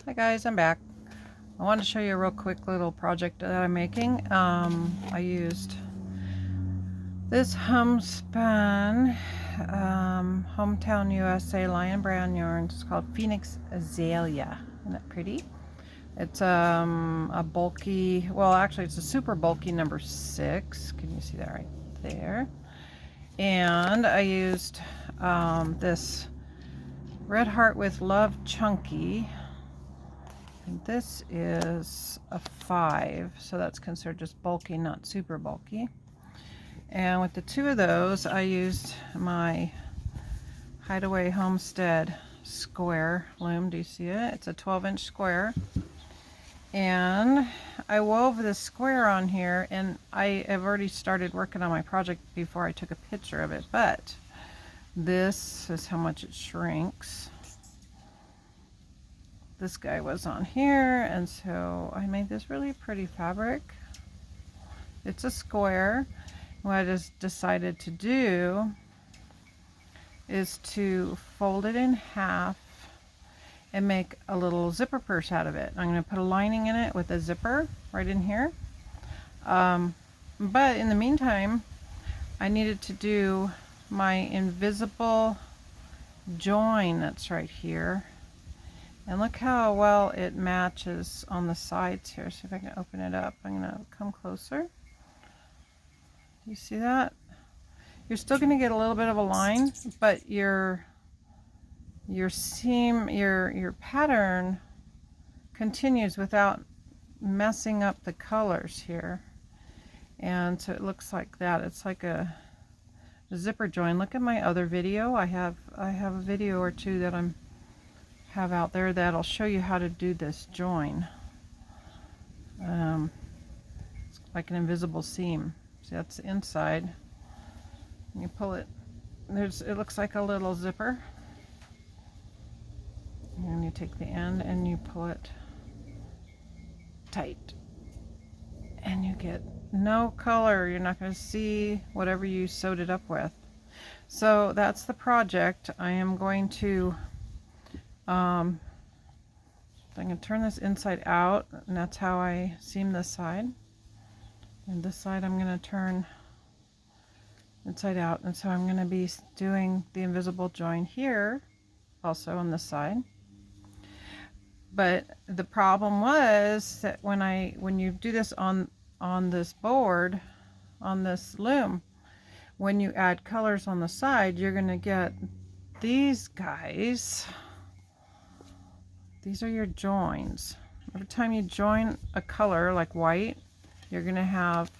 Hi guys, I'm back. I wanted to show you a real quick little project that I'm making. I used this homespun Hometown USA Lion Brand yarn. It's called Phoenix Azalea. Isn't that pretty? It's a bulky, well actually it's a super bulky number 6. Can you see that right there? And I used this Red Heart with Love Chunky. And this is a 5, so that's considered just bulky, not super bulky. And with the two of those, I used my Hideaway Homestead square loom. Do you see it? It's a 12-inch square. And I wove this square on here, and I have already started working on my project before I took a picture of it, but this is how much it shrinks. This guy was on here, and so I made this really pretty fabric. It's a square. What I just decided to do is to fold it in half and make a little zipper purse out of it. I'm going to put a lining in it with a zipper right in here. But in the meantime, I needed to do my invisible join that's right here. And look how well it matches on the sides here. See if I can open it up. I'm going to come closer. You see that? You're still going to get a little bit of a line, but your seam, your pattern continues without messing up the colors here. And so it looks like that. It's like a zipper join. Look at my other video. I have a video or two that I'm have out there that'll show you how to do this join. It's like an invisible seam. See, that's the inside. And you pull it. It looks like a little zipper. And you take the end and you pull it tight. And you get no color. You're not going to see whatever you sewed it up with. So that's the project. I am going to I'm going to turn this inside out, and that's how I seam this side. And this side I'm going to turn inside out, and so I'm going to be doing the invisible join here also on this side. But the problem was that when you do this on this board, on this loom, when you add colors on the side, you're going to get these guys. These are your joins. Every time you join a color like white, you're going to have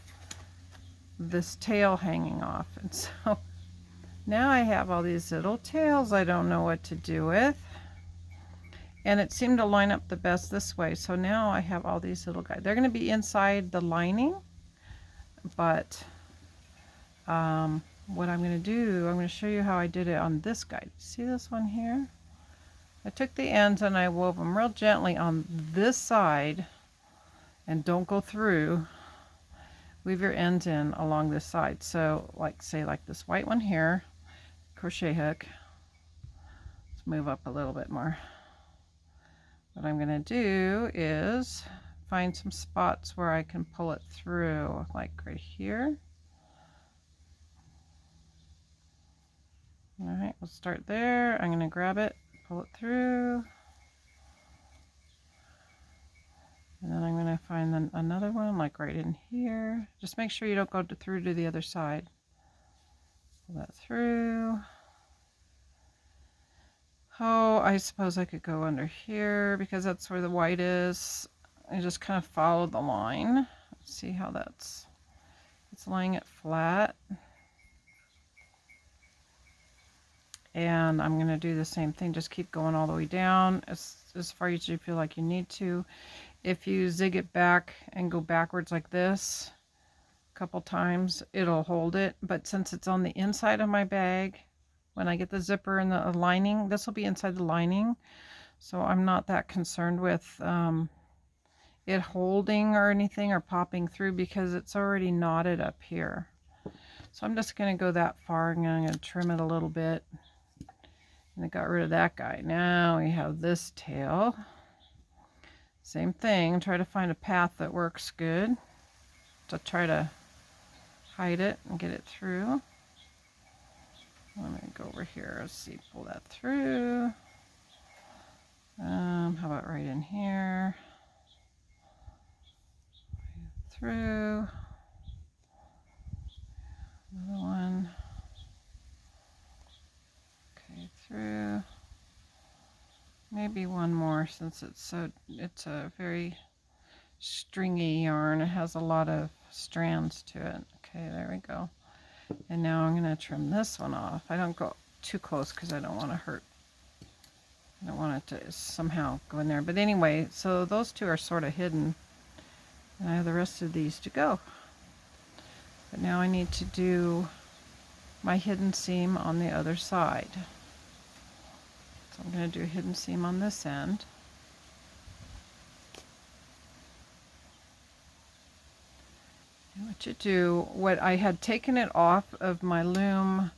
this tail hanging off. And so now I have all these little tails I don't know what to do with. And it seemed to line up the best this way. So now I have all these little guys. They're going to be inside the lining. But what I'm going to do, I'm going to show you how I did it on this guy. See this one here? I took the ends and I wove them real gently on this side, and don't go through. Weave your ends in along this side. So like this white one here, crochet hook. Let's move up a little bit more. What I'm going to do is find some spots where I can pull it through, like right here. All right, we'll start there. I'm going to grab it, pull it through, and then I'm going to find another one like right in here. Just make sure you don't go through to the other side. Pull that through. Oh, I suppose I could go under here because that's where the white is. I just kind of follow the line. See how it's laying it flat. And I'm going to do the same thing, just keep going all the way down as far as you feel like you need to. If you zig it back and go backwards like this a couple times, it'll hold it. But since it's on the inside of my bag, when I get the zipper and the lining, this will be inside the lining. So I'm not that concerned with it holding or anything or popping through because it's already knotted up here. So I'm just going to go that far and I'm going to trim it a little bit. And I got rid of that guy. Now we have this tail. Same thing, try to find a path that works good to try to hide it and get it through. Let me go over here, let's see, pull that through. How about right in here? Through. Another one. Okay, through. Maybe one more since it's a very stringy yarn. It has a lot of strands to it. Okay, there we go. And now I'm going to trim this one off. I don't go too close because I don't want to hurt. I don't want it to somehow go in there. But anyway, so those two are sort of hidden. And I have the rest of these to go. But now I need to do my hidden seam on the other side. So I'm going to do a hidden seam on this end. And what you do, what I had taken it off of my loom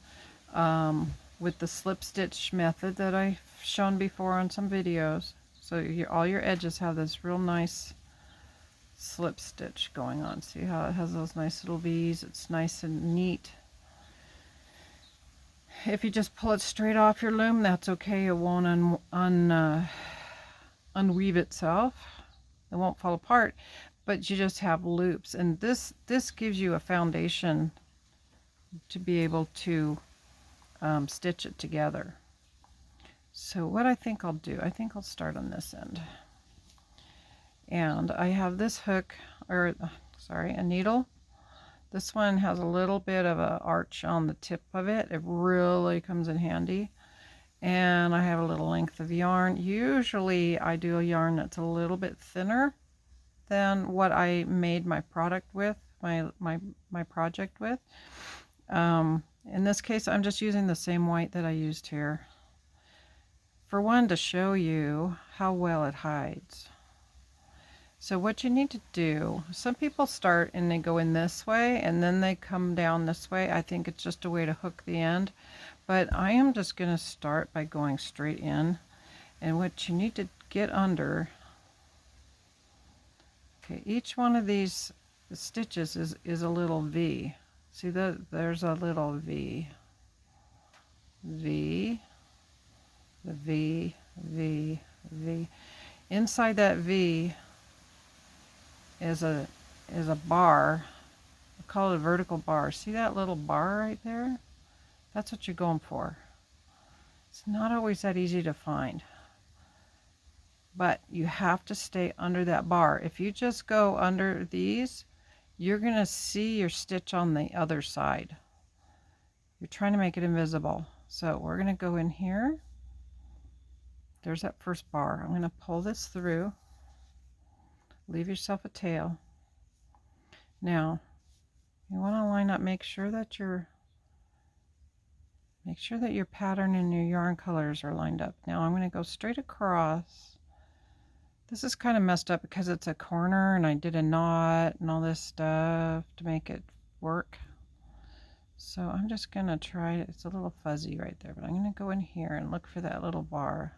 with the slip stitch method that I've shown before on some videos. So all your edges have this real nice slip stitch going on. See how it has those nice little V's? It's nice and neat. If you just pull it straight off your loom, that's okay. It won't unweave itself. It won't fall apart, but you just have loops. And this gives you a foundation to be able to stitch it together. So what I think I'll do, I think I'll start on this end. And I have this hook, or sorry, a needle. This one has a little bit of an arch on the tip of it. It really comes in handy. And I have a little length of yarn. Usually I do a yarn that's a little bit thinner than what I made my product with, my project with. In this case, I'm just using the same white that I used here. For one, to show you how well it hides. So what you need to do, some people start and they go in this way and then they come down this way. I think it's just a way to hook the end. But I am just going to start by going straight in. And what you need to get under, okay, each one of these stitches is a little V. See that there's a little V. V, the V, V, V. Inside that V is a bar. I call it a vertical bar. See that little bar right there? That's what you're going for. It's not always that easy to find, but you have to stay under that bar. If you just go under these, you're going to see your stitch on the other side. You're trying to make it invisible. So we're going to go in here. There's that first bar. I'm going to pull this through. Leave yourself a tail. Now, you want to line up, make sure that your pattern and your yarn colors are lined up. Now I'm going to go straight across. This is kind of messed up because it's a corner and I did a knot and all this stuff to make it work. So I'm just going to try it. It's a little fuzzy right there, but I'm going to go in here and look for that little bar.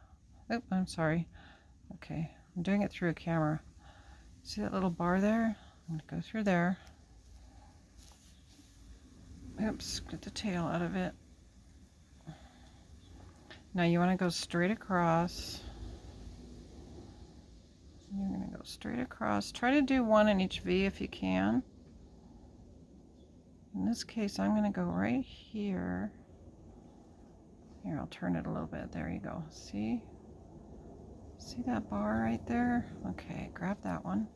Oh, I'm sorry. Okay, I'm doing it through a camera. See that little bar there? I'm going to go through there. Oops, get the tail out of it. Now you want to go straight across. You're going to go straight across. Try to do one in each V if you can. In this case, I'm going to go right here. Here, I'll turn it a little bit. There you go. See? See that bar right there? Okay, grab that one.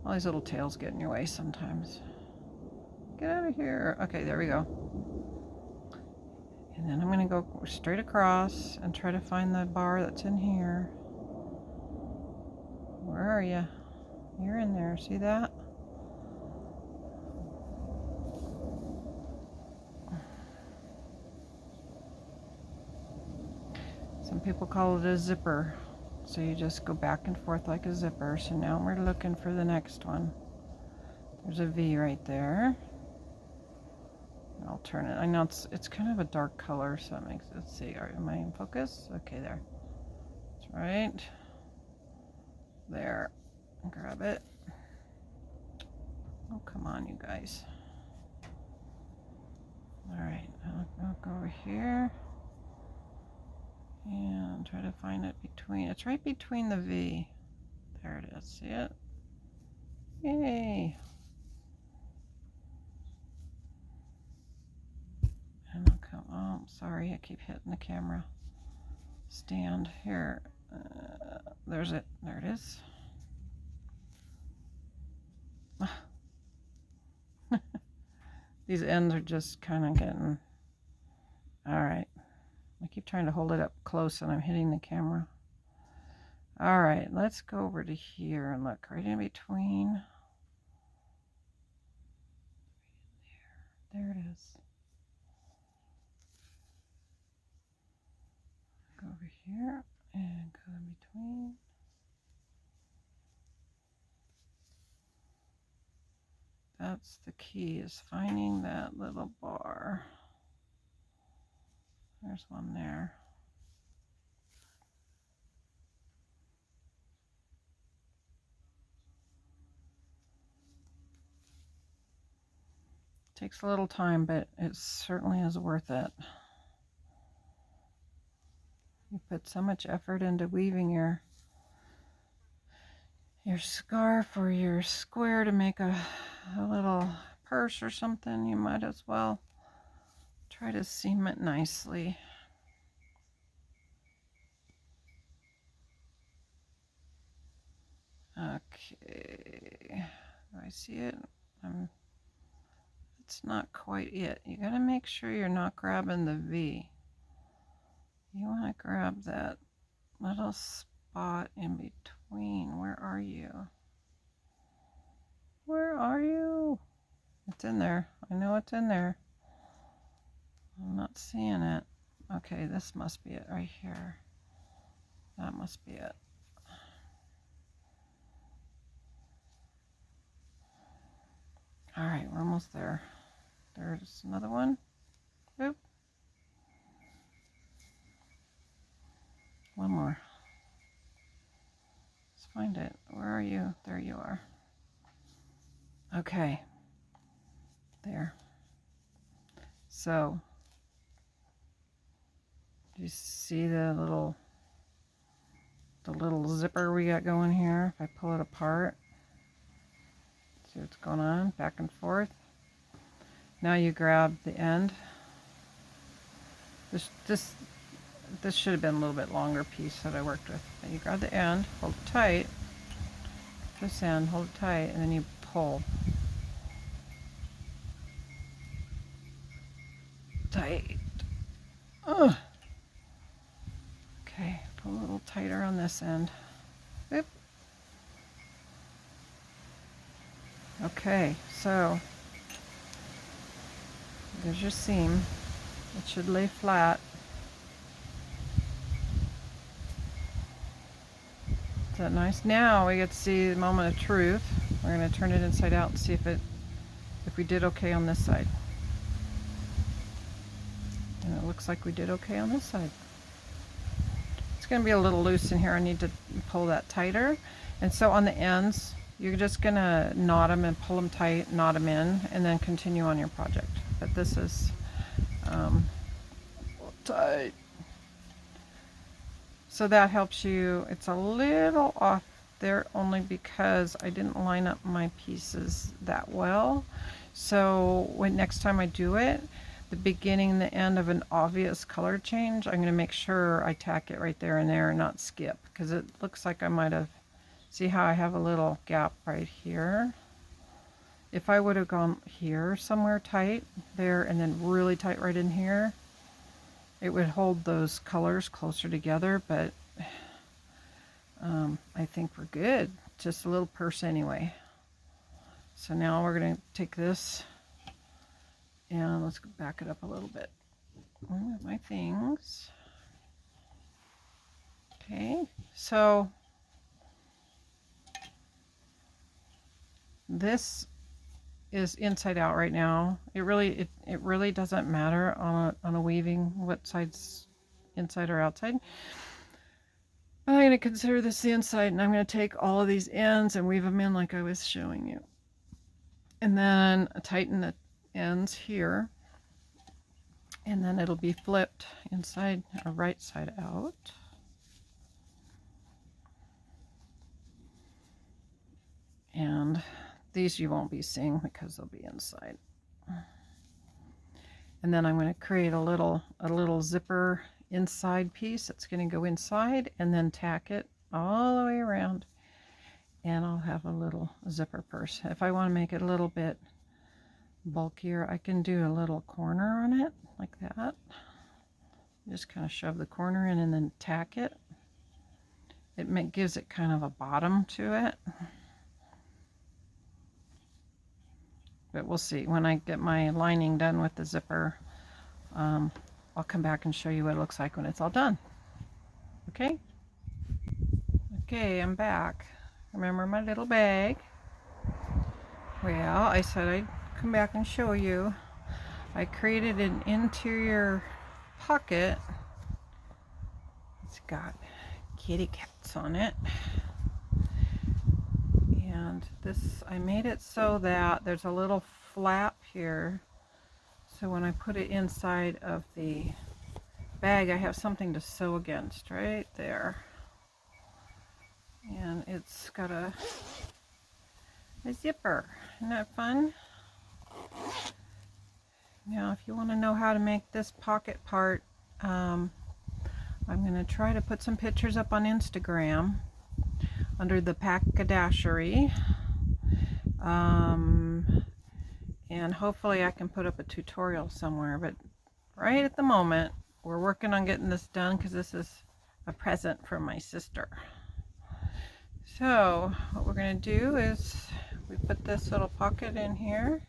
All these little tails get in your way sometimes. Get out of here. Okay, there we go. And then I'm going to go straight across and try to find the bar that's in here. Where are you? You're in there. See that? Some people call it a zipper. So you just go back and forth like a zipper. So now we're looking for the next one. There's a V right there. I'll turn it. I know it's kind of a dark color, so it makes, let's see, am I in focus? Okay, there. Let's right there. Grab it. Oh, come on, you guys. All right, I'll go over here and try to find it between. It's right between the V. There it is. See it? Yay! And I'll come. Oh, sorry, I keep hitting the camera stand here. There's it. There it is. These ends are just kind of getting. All right. I keep trying to hold it up close and I'm hitting the camera. All right, let's go over to here and look right in between. There it is. Go over here and go in between. That's the key, is finding that little bar. There's one there. Takes a little time, but it certainly is worth it. You put so much effort into weaving your scarf or your square to make a little purse or something. You might as well try to seam it nicely. Okay, do I see it? It's not quite it. You gotta make sure you're not grabbing the V. You want to grab that little spot in between. Where are you? Where are you? It's in there. I know it's in there. I'm not seeing it. Okay, this must be it right here. That must be it. All right, we're almost there. There's another one. Oop. One more. Let's find it. Where are you? There you are. Okay. There. So, do you see the little zipper we got going here? If I pull it apart, see what's going on, back and forth. Now you grab the end. This should have been a little bit longer piece that I worked with. And you grab the end, hold it tight. This end, hold it tight, and then you pull. Tight. Ugh. Okay, pull a little tighter on this end. Oop. Okay, so there's your seam. It should lay flat. Is that nice? Now we get to see the moment of truth. We're going to turn it inside out and see if we did okay on this side. And it looks like we did okay on this side. It's going to be a little loose in here. I need to pull that tighter. And so on the ends, you're just going to knot them and pull them tight, knot them in, and then continue on your project. But this is tight. So that helps you. It's a little off there only because I didn't line up my pieces that well. So next time I do it, the beginning and the end of an obvious color change, I'm going to make sure I tack it right there and there and not skip, because it looks like I might have, see how I have a little gap right here? If I would have gone here somewhere tight there and then really tight right in here, it would hold those colors closer together, but I think we're good. Just a little purse anyway. So now we're going to take this and let's back it up a little bit. My things. Okay, so this is inside out right now. It really doesn't matter on a weaving what side's inside or outside. I'm going to consider this the inside, and I'm going to take all of these ends and weave them in like I was showing you. And then tighten the ends here. And then it'll be flipped inside or right side out. And these you won't be seeing because they'll be inside. And then I'm going to create a little zipper inside piece that's going to go inside, and then tack it all the way around, and I'll have a little zipper purse. If I want to make it a little bit bulkier, I can do a little corner on it like that. Just kind of shove the corner in and then tack it. It gives it kind of a bottom to it. But we'll see. When I get my lining done with the zipper, I'll come back and show you what it looks like when it's all done. Okay? Okay, I'm back. Remember my little bag? Well, I said I'd come back and show you. I created an interior pocket. It's got kitty cats on it. And this, I made it so that there's a little flap here. So when I put it inside of the bag, I have something to sew against right there. And it's got a zipper. Isn't that fun? Now, if you want to know how to make this pocket part, I'm going to try to put some pictures up on Instagram under the Packadashery. And hopefully I can put up a tutorial somewhere, but right at the moment we're working on getting this done because this is a present from my sister. So what we're going to do is we put this little pocket in here,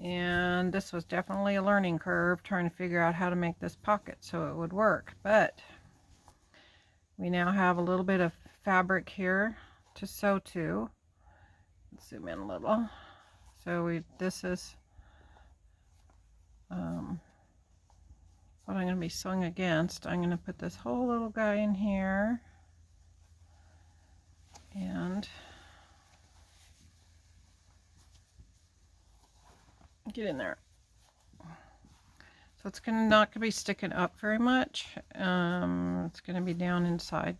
and this was definitely a learning curve trying to figure out how to make this pocket so it would work, but we now have a little bit of fabric here to sew to. Let's zoom in a little. So this is what I'm going to be sewing against. I'm going to put this whole little guy in here, and get in there. So it's not going to be sticking up very much. It's going to be down inside.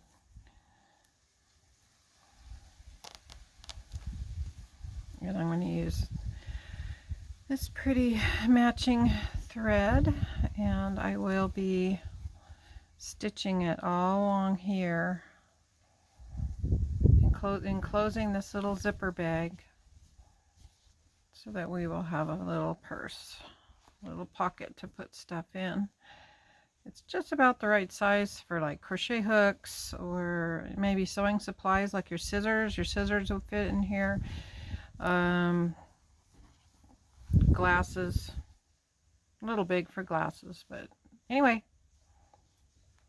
And I'm going to use this pretty matching thread, and I will be stitching it all along here, enclosing this little zipper bag so that we will have a little purse, a little pocket to put stuff in. It's just about the right size for like crochet hooks or maybe sewing supplies like your scissors. Your scissors will fit in here. Glasses, a little big for glasses, but anyway,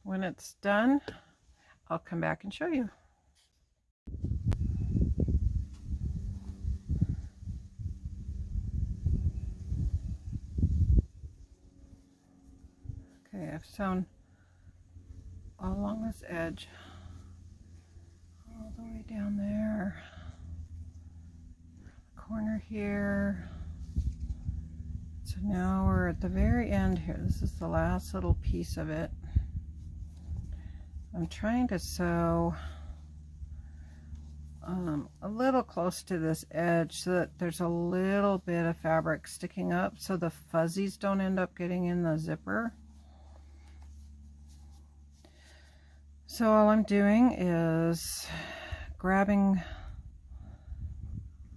when it's done, I'll come back and show you. Okay, I've sewn all along this edge, all the way down there, corner here. So now we're at the very end here. This is the last little piece of it. I'm trying to sew a little close to this edge so that there's a little bit of fabric sticking up so the fuzzies don't end up getting in the zipper. So all I'm doing is grabbing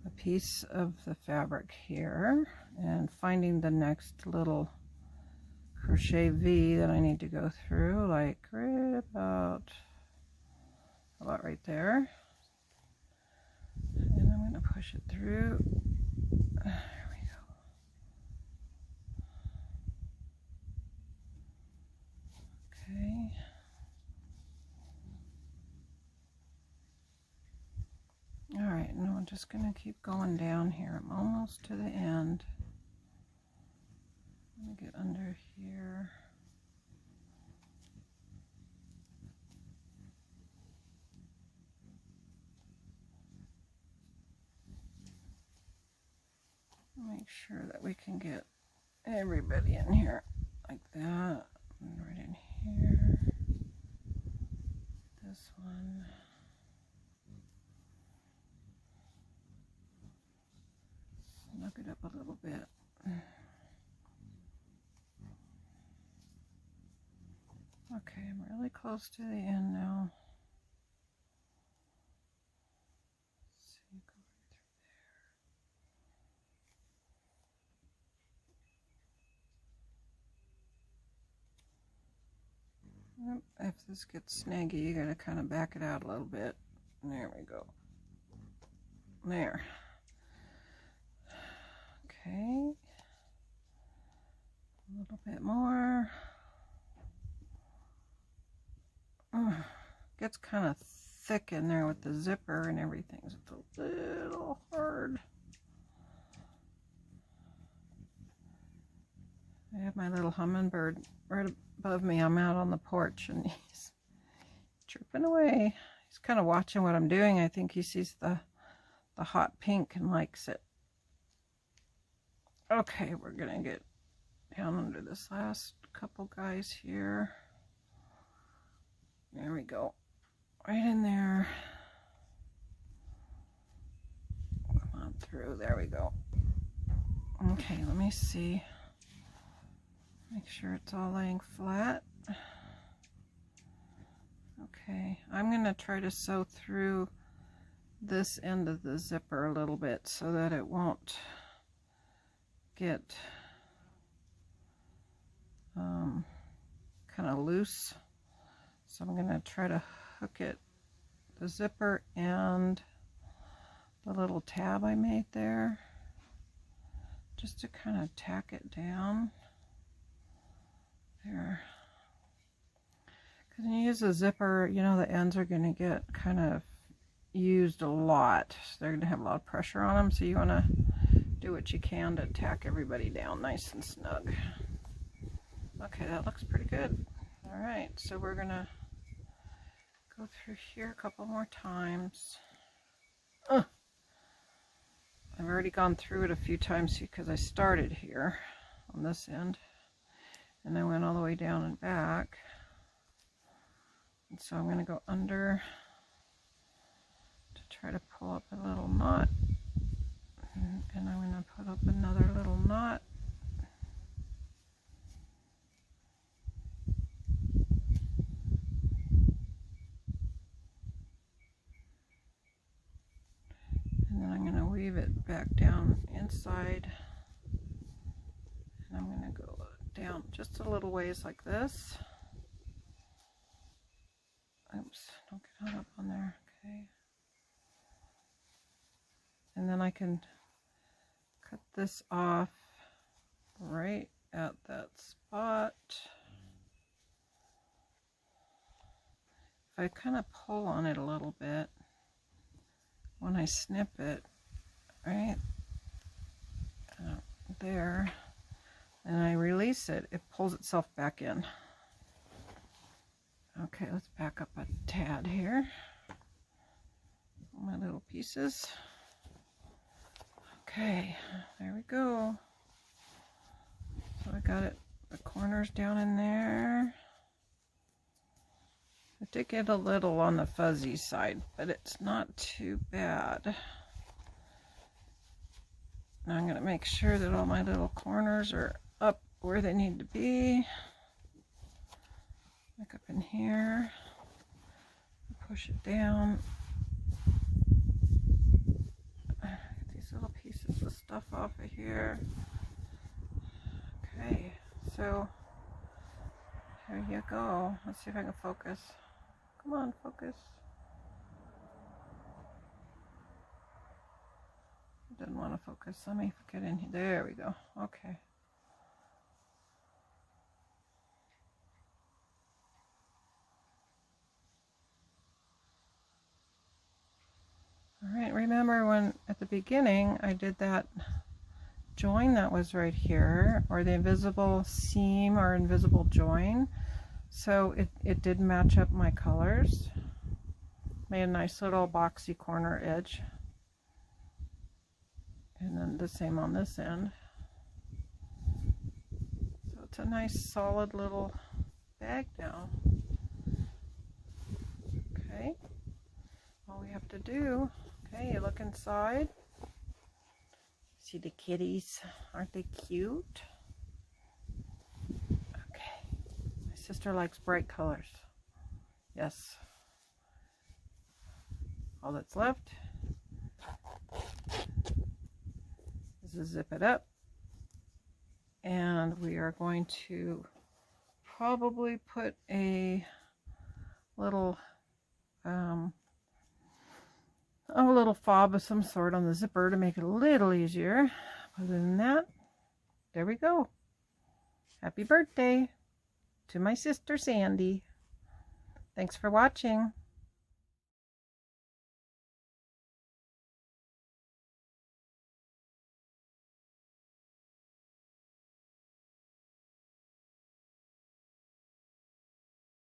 a piece of the fabric here and finding the next little crochet V that I need to go through, like right about right there. And I'm going to push it through. There we go. Okay. Alright, now I'm just going to keep going down here. I'm almost to the end. I'm going to get under here. make sure that we can get everybody in here like that. And right in here. This one. Snug it up a little bit. Okay, I'm really close to the end now. Let's see, go right through there. If this gets snaggy, you gotta kind of back it out a little bit. There we go. There. Okay. A little bit more. Gets kind of thick in there with the zipper and everything. So it's a little hard. I have my little hummingbird right above me. I'm out on the porch and he's chirping away. He's kind of watching what I'm doing. I think he sees the hot pink and likes it. Okay, we're gonna get down under this last couple guys here. There we go. Right in there. Come on through. There we go. Okay, let me see. Make sure it's all laying flat. Okay, I'm going to try to sew through this end of the zipper a little bit so that it won't get kind of loose. So I'm going to try to hook it, the zipper and the little tab I made there, just to kind of tack it down there. Because when you use a zipper, you know, the ends are going to get kind of used a lot. So they're going to have a lot of pressure on them, so you want to do what you can to tack everybody down nice and snug. Okay, that looks pretty good. All right, so we're going to go through here a couple more times. I've already gone through it a few times because I started here on this end and I went all the way down and back. And so I'm going to go under to try to pull up a little knot, and I'm going to put up another little knot. And then I'm going to weave it back down inside, and I'm going to go down just a little ways like this. Oops, don't get hung up on there. Okay. And then I can cut this off right at that spot. If I kind of pull on it a little bit when I snip it, right there, and I release it, it pulls itself back in. Okay, let's back up a tad here. My little pieces. Okay, there we go. So I got it, the corners down in there. I did get a little on the fuzzy side, but it's not too bad. Now I'm going to make sure that all my little corners are up where they need to be. Back up in here. Push it down. Get these little pieces of stuff off of here. Okay, so there you go. Let's see if I can focus. Come on, focus. Didn't want to focus. Let me get in here. There we go. Okay. All right, remember when at the beginning I did that join that was right here, or the invisible seam or invisible join, so it did match up my colors. Made a nice little boxy corner edge. And then the same on this end. So it's a nice solid little bag now. Okay, all we have to do, okay, you look inside. See the kitties, aren't they cute? Okay, my sister likes bright colors. Yes. All that's left is to zip it up, and we are going to probably put a little fob of some sort on the zipper to make it a little easier. Other than that, there we go. Happy birthday to my sister Sandy. Thanks for watching.